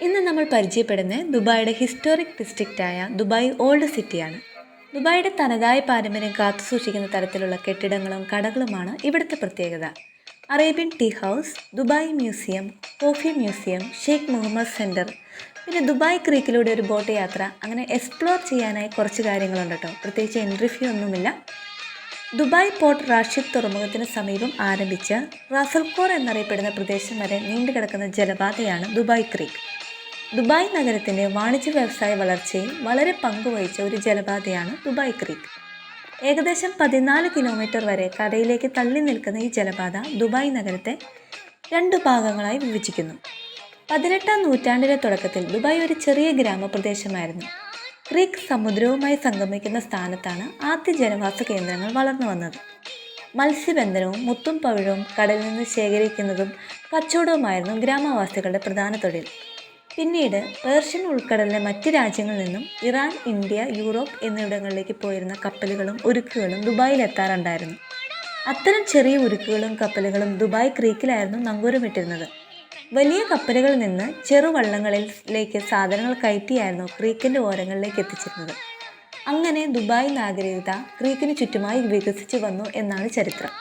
ഇന്ന് നമ്മൾ പരിചയപ്പെടുന്നത് ദുബായിയുടെ ഹിസ്റ്റോറിക് ഡിസ്ട്രിക്റ്റായ ദുബായ് ഓൾഡ് സിറ്റിയാണ്. ദുബായിയുടെ തനതായ പാരമ്പര്യം കാത്തുസൂക്ഷിക്കുന്ന തരത്തിലുള്ള കെട്ടിടങ്ങളും കടകളുമാണ് ഇവിടുത്തെ പ്രത്യേകത. Arabian tea house, Dubai museum, coffee museum, Sheikh Mohammed centre, പിന്നെ ദുബായ് ക്രീക്കിലൂടെ ഒരു ബോട്ട് യാത്ര, അങ്ങനെ എക്സ്പ്ലോർ ചെയ്യാനായി കുറച്ച് കാര്യങ്ങളുണ്ട് കേട്ടോ. പ്രത്യേകിച്ച് എൻട്രി ഫീ ഒന്നുമില്ല. ദുബായ് പോർട്ട് റാഷിദ് തുറമുഖത്തിന് സമീപം ആരംഭിച്ച റാസൽഖോർ എന്നറിയപ്പെടുന്ന പ്രദേശം വരെ നീണ്ടുകിടക്കുന്ന ജലപാതയാണ് ദുബായ് ക്രീക്ക്. ദുബായ് നഗരത്തിൻ്റെ വാണിജ്യ വ്യവസായ വളർച്ചയിൽ വളരെ പങ്കുവഹിച്ച ഒരു ജലപാതയാണ് ദുബായ് ക്രീക്ക്. ഏകദേശം 14 കിലോമീറ്റർ വരെ കരയിലേക്ക് തള്ളി നിൽക്കുന്ന ഈ ജലപാത ദുബായ് നഗരത്തെ 2 ഭാഗങ്ങളായി വിഭജിക്കുന്നു. 18-ാം നൂറ്റാണ്ടിൻ്റെ തുടക്കത്തിൽ ദുബായ് ഒരു ചെറിയ ഗ്രാമപ്രദേശമായിരുന്നു. ക്രീക്ക് സമുദ്രവുമായി സംഗമിക്കുന്ന സ്ഥാനത്താണ് ആദ്യ ജനവാസ കേന്ദ്രങ്ങൾ വളർന്നു വന്നത്. മത്സ്യബന്ധനവും മുത്തും പവിഴവും കടലിൽ നിന്ന് ശേഖരിക്കുന്നതും കച്ചവടവുമായിരുന്നു ഗ്രാമവാസികളുടെ പ്രധാന തൊഴിൽ. പിന്നീട് പേർഷ്യൻ ഉൾക്കടലിലെ മറ്റ് രാജ്യങ്ങളിൽ നിന്നും ഇറാൻ, ഇന്ത്യ, യൂറോപ്പ് എന്നിവിടങ്ങളിലേക്ക് പോയിരുന്ന കപ്പലുകളും ഉരുക്കുകളും ദുബായിൽ എത്താറുണ്ടായിരുന്നു. അത്തരം ചെറിയ ഉരുക്കുകളും കപ്പലുകളും ദുബായ് ക്രീക്കിലായിരുന്നു നങ്കൂരമിട്ടിരുന്നത്. വലിയ കപ്പലുകളിൽ നിന്ന് ചെറുവള്ളങ്ങളിലേക്ക് സാധനങ്ങൾ കയറ്റിയായിരുന്നു ക്രീക്കിൻ്റെ ഓരങ്ങളിലേക്ക് എത്തിച്ചിരുന്നത്. അങ്ങനെ ദുബായ് നാഗരികത ക്രീക്കിന് ചുറ്റുമായി വികസിച്ചു വന്നു എന്നാണ് ചരിത്രം.